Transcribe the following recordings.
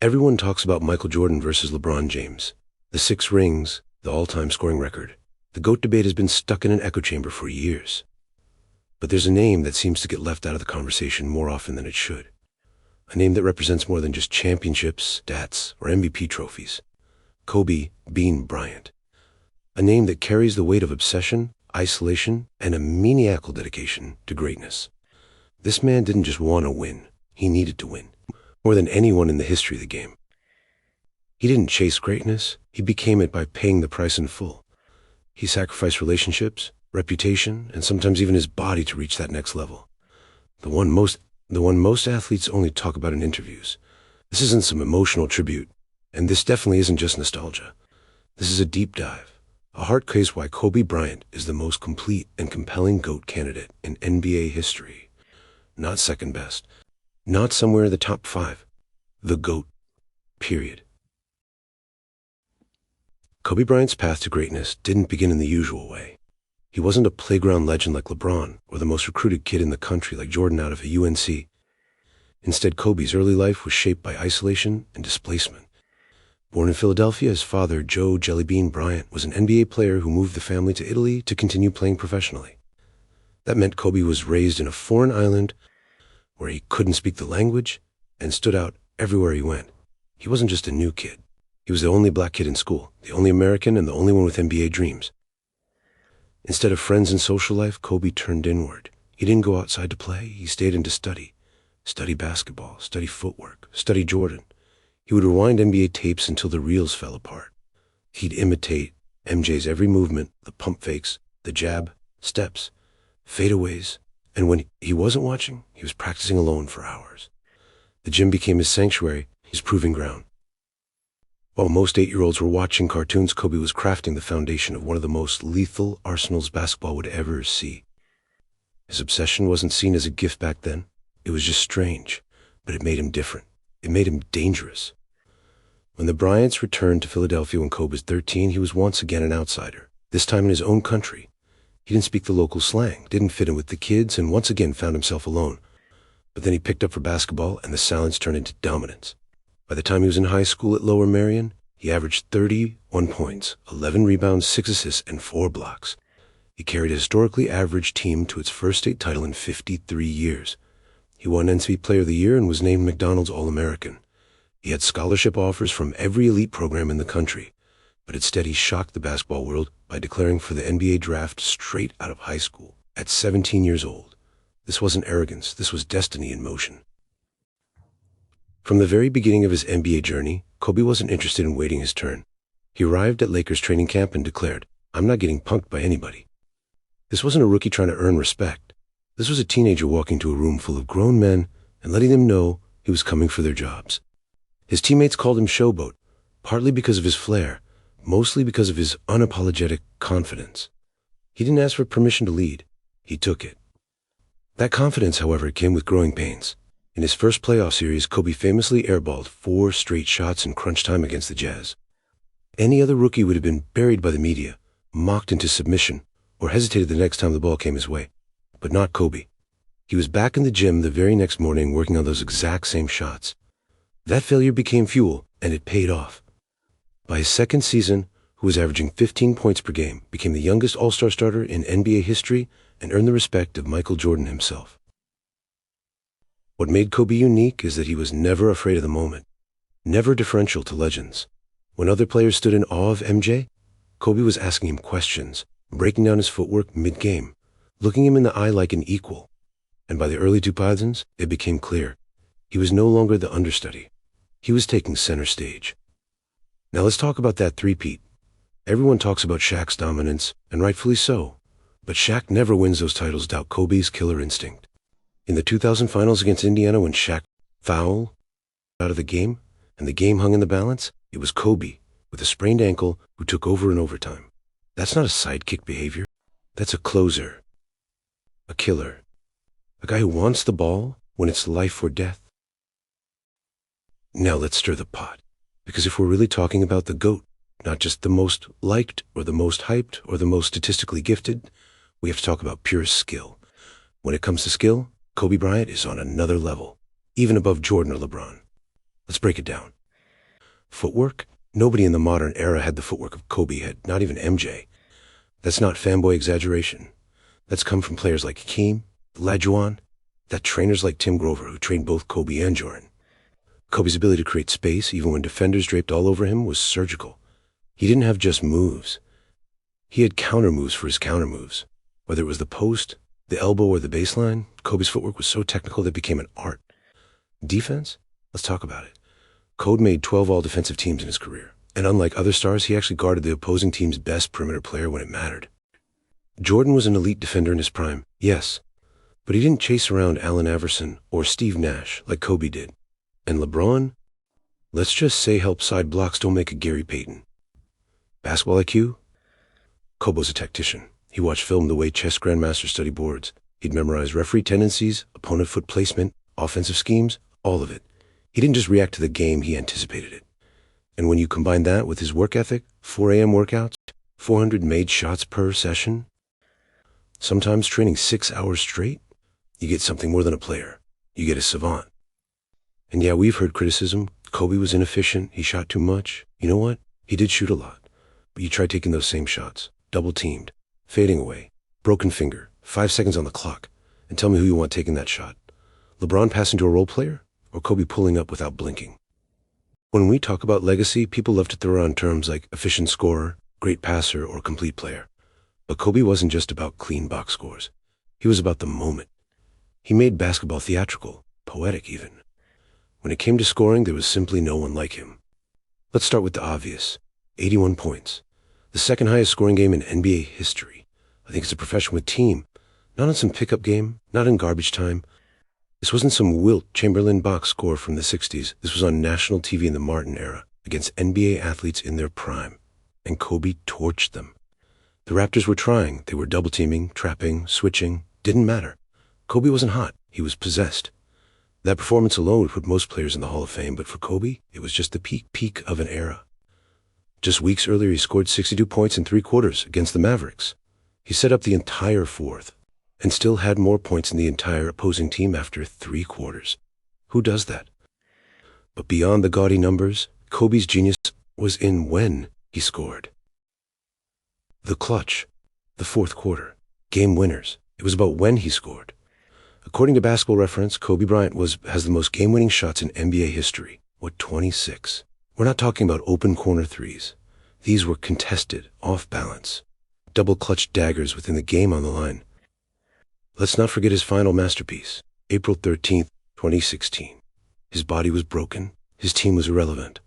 Everyone talks about Michael Jordan versus LeBron James. The 6 rings, the all-time scoring record. The GOAT debate has been stuck in an echo chamber for years. But there's a name that seems to get left out of the conversation more often than it should. A name that represents more than just championships, stats, or MVP trophies. Kobe Bean Bryant. A name that carries the weight of obsession, isolation, and a maniacal dedication to greatness. This man didn't just want to win, he needed to win, more than anyone in the history of the game. He didn't chase greatness, he became it by paying the price in full. He sacrificed relationships, reputation, and sometimes even his body to reach that next level. The one most athletes only talk about in interviews. This isn't some emotional tribute, and this definitely isn't just nostalgia. This is a deep dive. A hard case why Kobe Bryant is the most complete and compelling GOAT candidate in NBA history. Not second best. Not somewhere in the top 5. The GOAT. Period. Kobe Bryant's path to greatness didn't begin in the usual way. He wasn't a playground legend like LeBron or the most recruited kid in the country like Jordan out of a UNC. Instead, Kobe's early life was shaped by isolation and displacement. Born in Philadelphia, his father, Joe Jellybean Bryant, was an NBA player who moved the family to Italy to continue playing professionally. That meant Kobe was raised in a foreign island where he couldn't speak the language and stood out everywhere he went. He wasn't just a new kid. He was the only black kid in school, the only American, and the only one with NBA dreams. Instead of friends and social life, Kobe turned inward. He didn't go outside to play. He stayed in to study. Study basketball, study footwork, study Jordan. He would rewind NBA tapes until the reels fell apart. He'd imitate MJ's every movement, the pump fakes, the jab, steps, fadeaways, and when he wasn't watching, he was practicing alone for hours. The gym became his sanctuary, his proving ground. While most 8-year-olds were watching cartoons, Kobe was crafting the foundation of one of the most lethal arsenals basketball would ever see. His obsession wasn't seen as a gift back then. It was just strange, but it made him different. It made him dangerous. When the Bryants returned to Philadelphia when Kobe was 13, he was once again an outsider, this time in his own country. He didn't speak the local slang, didn't fit in with the kids, and once again found himself alone. But then he picked up for basketball, and the silence turned into dominance. By the time he was in high school at Lower Merion, he averaged 31 points, 11 rebounds, 6 assists, and 4 blocks. He carried a historically average team to its first state title in 53 years. He won NCAA Player of the Year and was named McDonald's All-American. He had scholarship offers from every elite program in the country, but instead he shocked the basketball world by declaring for the NBA draft straight out of high school at 17 years old. This wasn't arrogance, this was destiny in motion. From the very beginning of his NBA journey, Kobe wasn't interested in waiting his turn. He arrived at Lakers training camp and declared, "I'm not getting punked by anybody." This wasn't a rookie trying to earn respect. This was a teenager walking to a room full of grown men and letting them know he was coming for their jobs. His teammates called him Showboat, partly because of his flair, mostly because of his unapologetic confidence. He didn't ask for permission to lead. He took it. That confidence, however, came with growing pains. In his first playoff series, Kobe famously airballed 4 straight shots in crunch time against the Jazz. Any other rookie would have been buried by the media, mocked into submission, or hesitated the next time the ball came his way. But not Kobe. He was back in the gym the very next morning working on those exact same shots. That failure became fuel, and it paid off. By his second season, who was averaging 15 points per game, became the youngest All-Star starter in NBA history and earned the respect of Michael Jordan himself. What made Kobe unique is that he was never afraid of the moment, never deferential to legends. When other players stood in awe of MJ, Kobe was asking him questions, breaking down his footwork mid-game, looking him in the eye like an equal. And by the early 2000s, it became clear. He was no longer the understudy. He was taking center stage. Now let's talk about that three-peat. Everyone talks about Shaq's dominance, and rightfully so. But Shaq never wins those titles without Kobe's killer instinct. In the 2000 finals against Indiana, when Shaq fouled out of the game, and the game hung in the balance, it was Kobe, with a sprained ankle, who took over in overtime. That's not a sidekick behavior. That's a closer. A killer. A guy who wants the ball when it's life or death. Now let's stir the pot. Because if we're really talking about the GOAT, not just the most liked or the most hyped or the most statistically gifted, we have to talk about pure skill. When it comes to skill, Kobe Bryant is on another level, even above Jordan or LeBron. Let's break it down. Footwork? Nobody in the modern era had the footwork of Kobe had, not even MJ. That's not fanboy exaggeration. That's come from players like Hakeem, Olajuwon, that trainers like Tim Grover who trained both Kobe and Jordan. Kobe's ability to create space, even when defenders draped all over him, was surgical. He didn't have just moves. He had counter moves for his counter moves. Whether it was the post, the elbow, or the baseline, Kobe's footwork was so technical that it became an art. Defense? Let's talk about it. Kobe made 12 all-defensive teams in his career, and unlike other stars, he actually guarded the opposing team's best perimeter player when it mattered. Jordan was an elite defender in his prime, yes, but he didn't chase around Allen Iverson or Steve Nash like Kobe did. And LeBron? Let's just say help side blocks don't make a Gary Payton. Basketball IQ? Kobe was a tactician. He watched film the way chess grandmasters study boards. He'd memorize referee tendencies, opponent foot placement, offensive schemes, all of it. He didn't just react to the game, he anticipated it. And when you combine that with his work ethic, 4 a.m. workouts, 400 made shots per session, sometimes training 6 hours straight, you get something more than a player. You get a savant. And yeah, we've heard criticism. Kobe was inefficient. He shot too much. You know what? He did shoot a lot. But you try taking those same shots, double-teamed, fading away, broken finger, 5 seconds on the clock, and tell me who you want taking that shot. LeBron passing to a role player, or Kobe pulling up without blinking? When we talk about legacy, people love to throw around terms like efficient scorer, great passer, or complete player. But Kobe wasn't just about clean box scores. He was about the moment. He made basketball theatrical, poetic even. When it came to scoring, there was simply no one like him. Let's start with the obvious. 81 points. The second highest scoring game in NBA history. I think it's a profession with team. Not in some pickup game, not in garbage time. This wasn't some Wilt Chamberlain box score from the 60s. This was on national TV in the Martin era, against NBA athletes in their prime. And Kobe torched them. The Raptors were trying. They were double-teaming, trapping, switching. Didn't matter. Kobe wasn't hot. He was possessed. That performance alone would put most players in the Hall of Fame, but for Kobe, it was just the peak of an era. Just weeks earlier, he scored 62 points in 3 quarters against the Mavericks. He set up the entire fourth, and still had more points than the entire opposing team after 3 quarters. Who does that? But beyond the gaudy numbers, Kobe's genius was in when he scored. The clutch, the fourth quarter, game winners. It was about when he scored. According to Basketball Reference, Kobe Bryant has the most game-winning shots in NBA history. What, 26? We're not talking about open corner threes. These were contested, off balance, double-clutch daggers within the game on the line. Let's not forget his final masterpiece, April 13th, 2016. His body was broken. His team was irrelevant.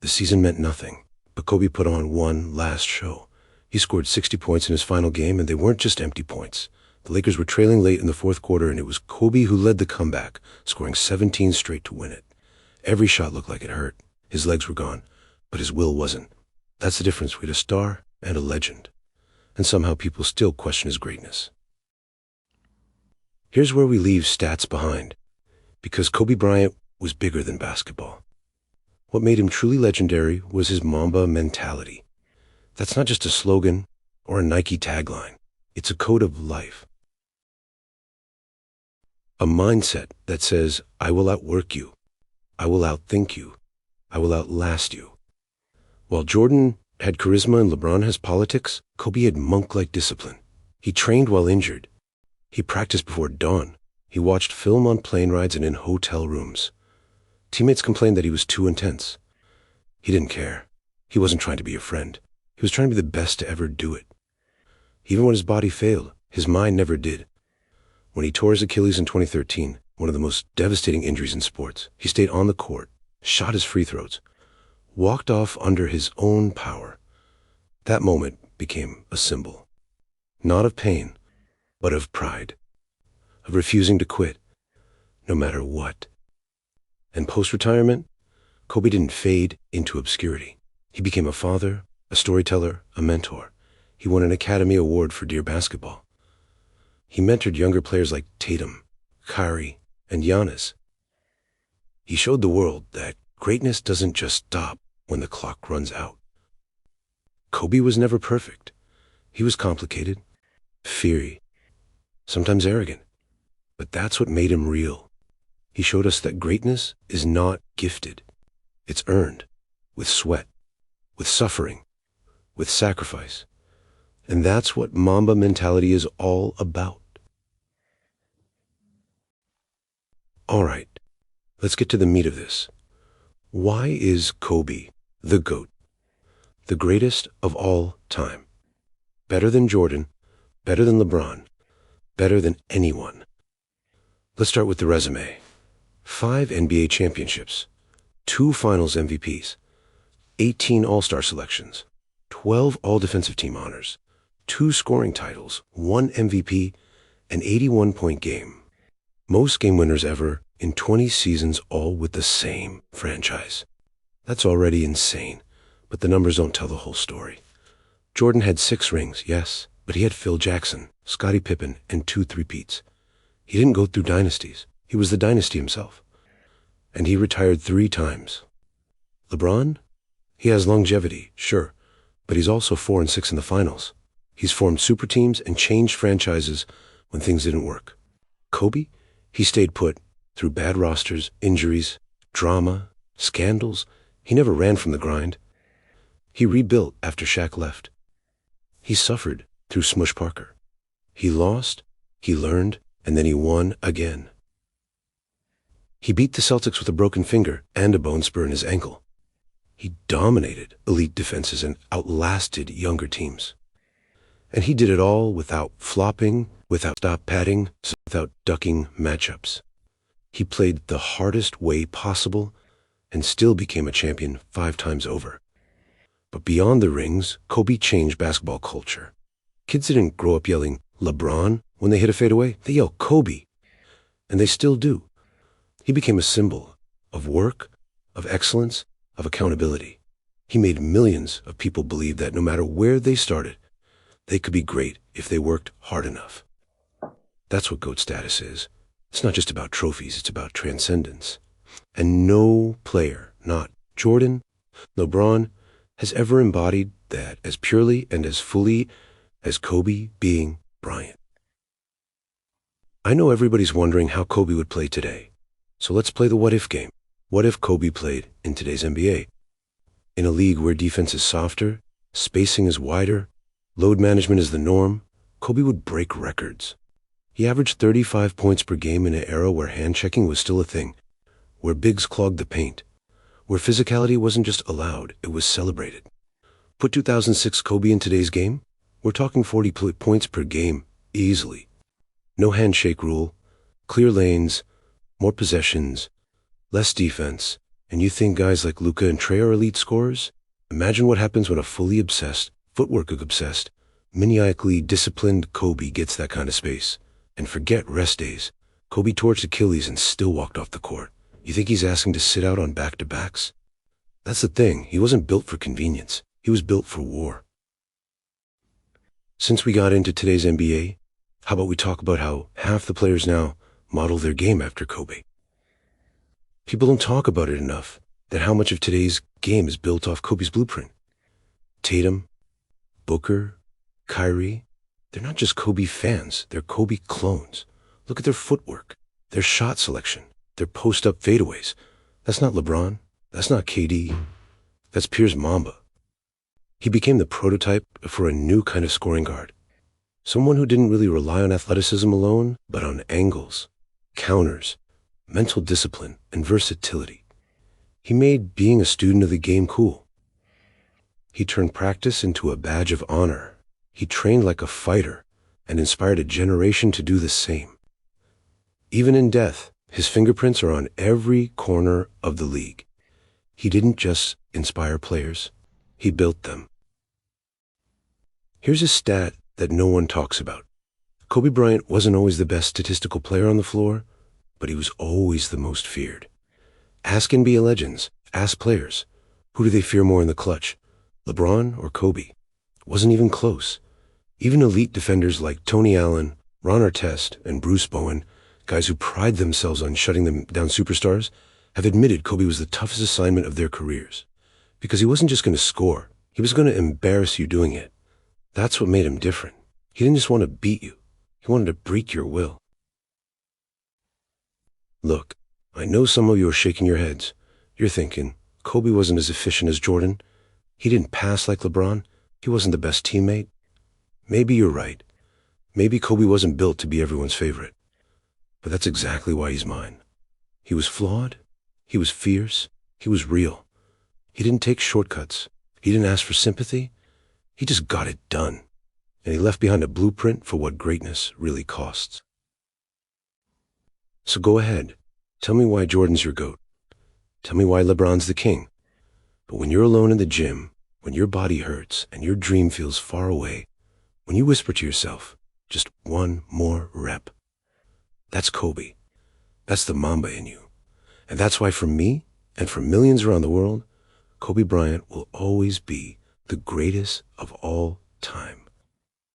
The season meant nothing. But Kobe put on one last show. He scored 60 points in his final game, and they weren't just empty points. The Lakers were trailing late in the fourth quarter, and it was Kobe who led the comeback, scoring 17 straight to win it. Every shot looked like it hurt. His legs were gone, but his will wasn't. That's the difference between a star and a legend. And somehow people still question his greatness. Here's where we leave stats behind, because Kobe Bryant was bigger than basketball. What made him truly legendary was his Mamba mentality. That's not just a slogan or a Nike tagline. It's a code of life. A mindset that says, I will outwork you. I will outthink you. I will outlast you. While Jordan had charisma and LeBron has politics, Kobe had monk-like discipline. He trained while injured. He practiced before dawn. He watched film on plane rides and in hotel rooms. Teammates complained that he was too intense. He didn't care. He wasn't trying to be a friend. He was trying to be the best to ever do it. Even when his body failed, his mind never did. When he tore his Achilles in 2013, one of the most devastating injuries in sports, he stayed on the court, shot his free throws, walked off under his own power. That moment became a symbol, not of pain, but of pride, of refusing to quit, no matter what. And post-retirement, Kobe didn't fade into obscurity. He became a father, a storyteller, a mentor. He won an Academy Award for Dear Basketball. He mentored younger players like Tatum, Kyrie, and Giannis. He showed the world that greatness doesn't just stop when the clock runs out. Kobe was never perfect. He was complicated, fiery, sometimes arrogant. But that's what made him real. He showed us that greatness is not gifted. It's earned. with sweat, with suffering, with sacrifice. And that's what Mamba mentality is all about. All right, let's get to the meat of this. Why is Kobe the GOAT, the greatest of all time? Better than Jordan, better than LeBron, better than anyone. Let's start with the resume. 5 NBA championships, 2 finals MVPs, 18 All-Star selections, 12 All-Defensive Team honors, 2 scoring titles, 1 MVP, an 81-point game. Most game winners ever in 20 seasons, all with the same franchise. That's already insane, but the numbers don't tell the whole story. Jordan had 6 rings, yes, but he had Phil Jackson, Scottie Pippen, and 2 three-peats. He didn't go through dynasties. He was the dynasty himself. And he retired 3 times. LeBron? He has longevity, sure, but he's also 4 and 6 in the finals. He's formed super teams and changed franchises when things didn't work. Kobe? He stayed put through bad rosters, injuries, drama, scandals. He never ran from the grind. He rebuilt after Shaq left. He suffered through Smush Parker. He lost, he learned, and then he won again. He beat the Celtics with a broken finger and a bone spur in his ankle. He dominated elite defenses and outlasted younger teams. And he did it all without flopping, without stop padding, without ducking matchups. He played the hardest way possible and still became a champion 5 times over. But beyond the rings, Kobe changed basketball culture. Kids didn't grow up yelling LeBron when they hit a fadeaway. They yell Kobe. And they still do. He became a symbol of work, of excellence, of accountability. He made millions of people believe that no matter where they started, they could be great if they worked hard enough. That's what GOAT status is. It's not just about trophies, it's about transcendence. And no player, not Jordan, LeBron, has ever embodied that as purely and as fully as Kobe being Bryant. I know everybody's wondering how Kobe would play today. So let's play the what-if game. What if Kobe played in today's NBA? In a league where defense is softer, spacing is wider, load management is the norm, Kobe would break records. He averaged 35 points per game in an era where hand-checking was still a thing, where bigs clogged the paint, where physicality wasn't just allowed, it was celebrated. Put 2006 Kobe in today's game, we're talking 40 points per game, easily. No handshake rule, clear lanes, more possessions, less defense, and you think guys like Luka and Trey are elite scorers? Imagine what happens when a fully obsessed, footwork-obsessed, maniacally disciplined Kobe gets that kind of space. And forget rest days. Kobe torched Achilles and still walked off the court. You think he's asking to sit out on back-to-backs? That's the thing, he wasn't built for convenience. He was built for war. Since we got into today's NBA, how about we talk about how half the players now model their game after Kobe? People don't talk about it enough, that how much of today's game is built off Kobe's blueprint. Tatum, Booker, Kyrie, they're not just Kobe fans, they're Kobe clones. Look at their footwork, their shot selection, their post-up fadeaways. That's not LeBron, that's not KD, that's Piers Mamba. He became the prototype for a new kind of scoring guard. Someone who didn't really rely on athleticism alone, but on angles, counters, mental discipline, and versatility. He made being a student of the game cool. He turned practice into a badge of honor. He trained like a fighter and inspired a generation to do the same. Even in death, his fingerprints are on every corner of the league. He didn't just inspire players, he built them. Here's a stat that no one talks about. Kobe Bryant wasn't always the best statistical player on the floor, but he was always the most feared. Ask NBA legends, ask players, who do they fear more in the clutch, LeBron or Kobe? Wasn't even close. Even elite defenders like Tony Allen, Ron Artest, and Bruce Bowen, guys who pride themselves on shutting them down superstars, have admitted Kobe was the toughest assignment of their careers. Because he wasn't just going to score, he was going to embarrass you doing it. That's what made him different. He didn't just want to beat you, he wanted to break your will. Look, I know some of you are shaking your heads. You're thinking, Kobe wasn't as efficient as Jordan. He didn't pass like LeBron. He wasn't the best teammate. Maybe you're right. Maybe Kobe wasn't built to be everyone's favorite. But that's exactly why he's mine. He was flawed. He was fierce. He was real. He didn't take shortcuts. He didn't ask for sympathy. He just got it done. And he left behind a blueprint for what greatness really costs. So go ahead. Tell me why Jordan's your GOAT. Tell me why LeBron's the king. But when you're alone in the gym, when your body hurts and your dream feels far away, when you whisper to yourself, just one more rep, that's Kobe. That's the Mamba in you. And that's why for me, and for millions around the world, Kobe Bryant will always be the greatest of all time.